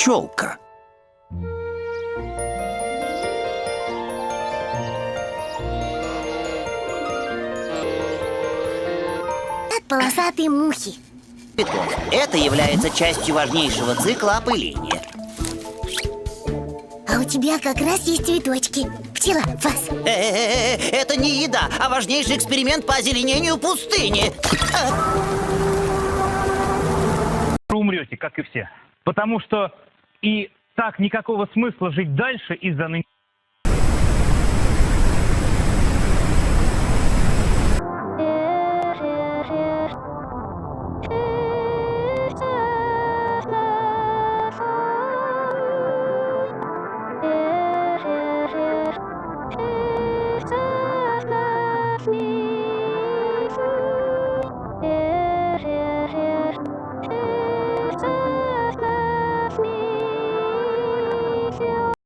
пчелка. От полосатой мухи. Это является частью важнейшего цикла опыления. А у тебя как раз есть цветочки. Пчела, фас. Это не еда, а важнейший эксперимент по озеленению пустыни. Умрете, как и все. Потому что и так никакого смысла жить дальше из-за нынешнего